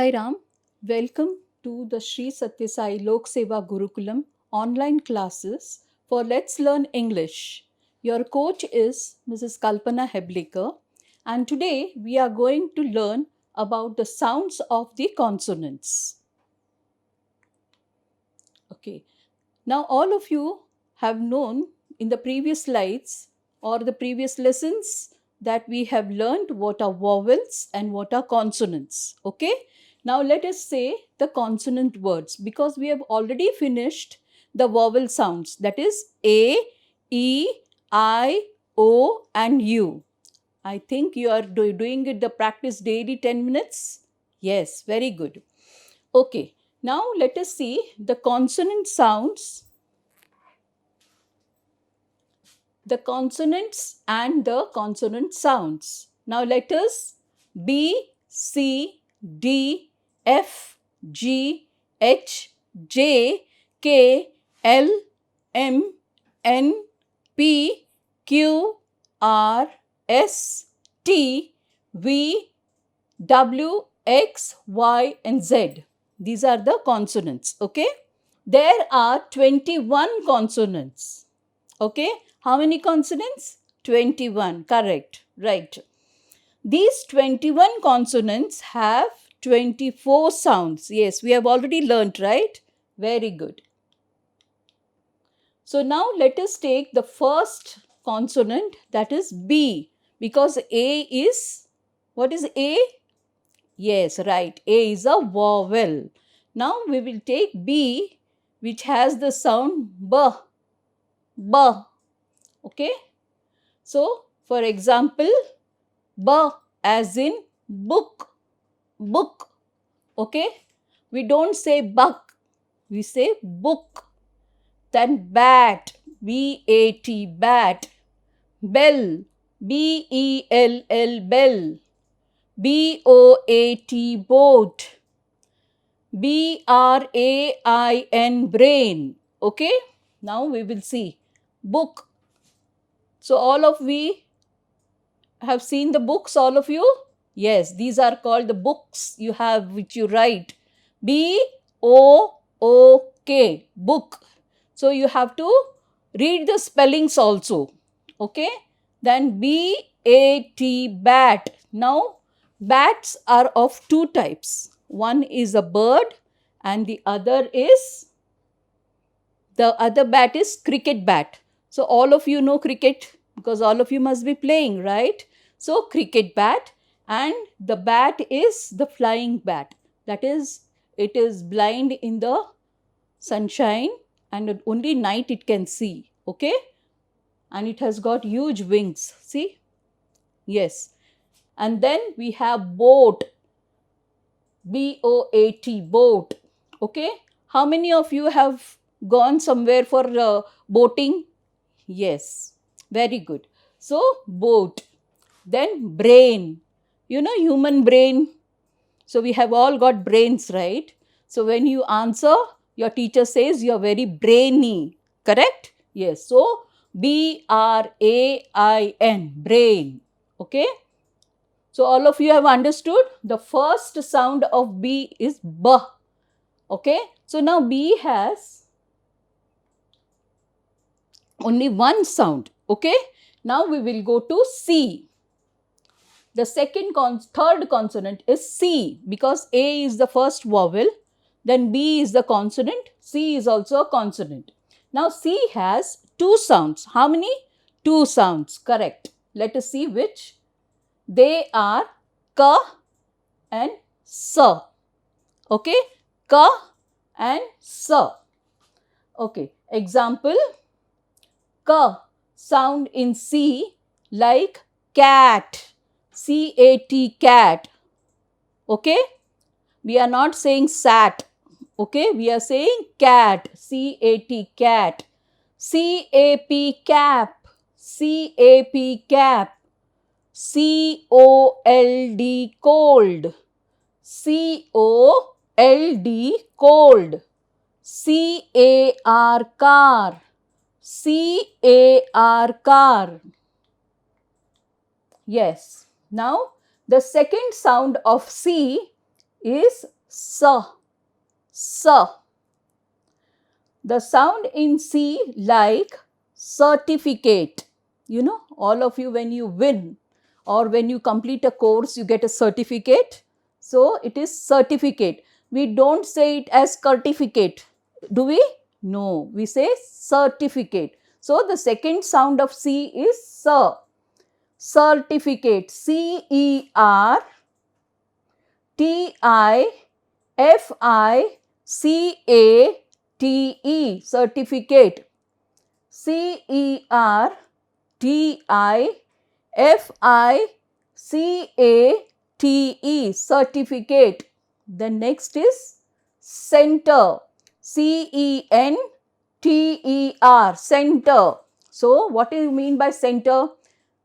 Sai Ram, welcome to the Sri Satya Sai Lok Seva Gurukulam online classes for Let's Learn English. Your coach is Mrs. Kalpana Heblekar, and today we are going to learn about the sounds of the consonants. Okay, now all of you have known in the previous slides or the previous lessons that we have learned what are vowels and what are consonants. Okay, now let us say the consonant words because we have already finished the vowel sounds, that is A, E, I, O and U. I think you are doing it the practice daily 10 minutes. Yes, very good. Okay, now let us see the consonant sounds, the consonants and the consonant sounds. Now let us B, C, D, F, G, H, J, K, L, M, N, P, Q, R, S, T, V, W, X, Y and Z. These are the consonants. Okay. There are 21 consonants. Okay. How many consonants? 21. Correct. Right. These 21 consonants have 24 sounds. Yes, we have already learnt, right? Very good. So now let us take the first consonant, that is B, because A is, what is A? Yes, right. A is a vowel. Now we will take B, which has the sound B. B. Okay. So, for example, B as in book. Book. Okay. We don't say buck. We say book. Then bat. B-A-T. Bat. Bell. B-E-L-L. Bell. B-O-A-T. Boat. B-R-A-I-N. Brain. Okay. Now we will see. Book. So all of we have seen the books, all of you? Yes, these are called the books you have which you write. B-O-O-K. Book. So you have to read the spellings also. Okay. Then B-A-T. Bat. Now bats are of two types. One is a bird and the other bat is cricket bat. So all of you know cricket because all of you must be playing, right? So cricket bat, and the bat is the flying bat. That is, it is blind in the sunshine and only night it can see. Okay? And it has got huge wings. See? Yes. And then we have boat. B-O-A-T. Boat. Okay? How many of you have gone somewhere for boating? Yes, very good. So, boat. Then brain. You know, human brain. So, we have all got brains, right? So, when you answer, your teacher says you are very brainy. Correct? Yes. So, B-R-A-I-N. Brain. Okay? So, all of you have understood the first sound of B is B. Okay? So, now B has only one sound. Okay. Now we will go to C. The third consonant is C because A is the first vowel. Then B is the consonant. C is also a consonant. Now C has two sounds. How many? Two sounds. Correct. Let us see which. They are K and S. Okay. K and S. Okay. Example. K sound in C like cat. C-A-T, cat. Okay. We are not saying sat. Okay. We are saying cat. C-A-T, cat. C-A-P, cap. C-A-P, cap. C-O-L-D, cold. C-O-L-D, cold. C-A-R, car. C-A-R, car. Yes. Now, the second sound of C is sa, sa. The sound in C like certificate. You know, all of you, when you win or when you complete a course, you get a certificate. So it is certificate. We don't say it as certificate. Do we? No, we say certificate. So the second sound of C is sir. Certificate. CERTIFICATE. Certificate. CERTIFICATE. Certificate. The next is center. CENTER. Center. So what do you mean by center?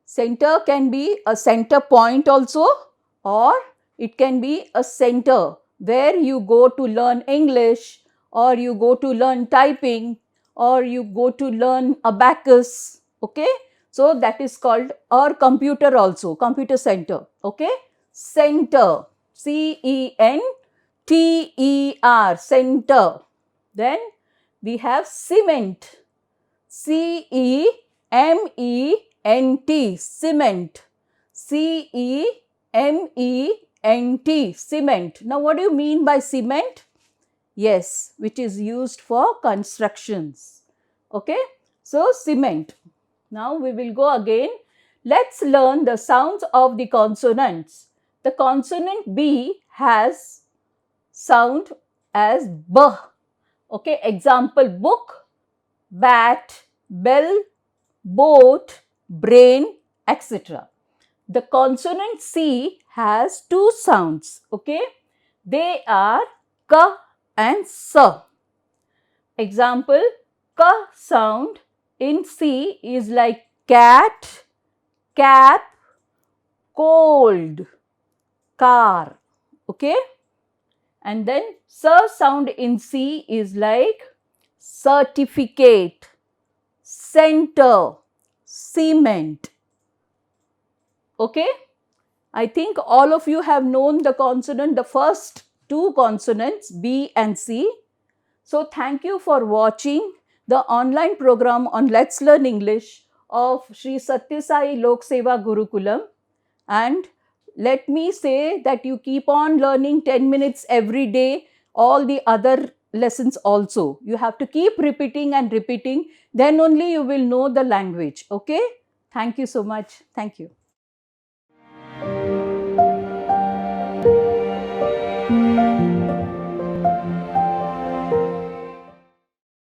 Center can be a center point also, or it can be a center where you go to learn English, or you go to learn typing, or you go to learn abacus. Okay, so that is called, or computer also, computer center. Okay, center. CENTER. Center. Then we have cement. CEMENT. Cement. CEMENT. Cement. Now what do you mean by cement? Yes, which is used for constructions. Okay, so cement. Now we will go again. Let's learn the sounds of the consonants. The consonant B has sound as B. Okay, example: book, bat, bell, boat, brain, etc. The consonant C has two sounds. Okay, they are K and S. Example: K sound in C is like cat, cap, cold, car. Okay, and then S sound in C is like certificate, center, cement. Okay, I think all of you have known the consonant, the first two consonants B and C. So thank you for watching the online program on Let's Learn English of Sri Sathya Sai Lok Seva Gurukulam. And let me say that you keep on learning 10 minutes every day, all the other lessons also. You have to keep repeating and repeating, then only you will know the language. Okay? Thank you so much. Thank you.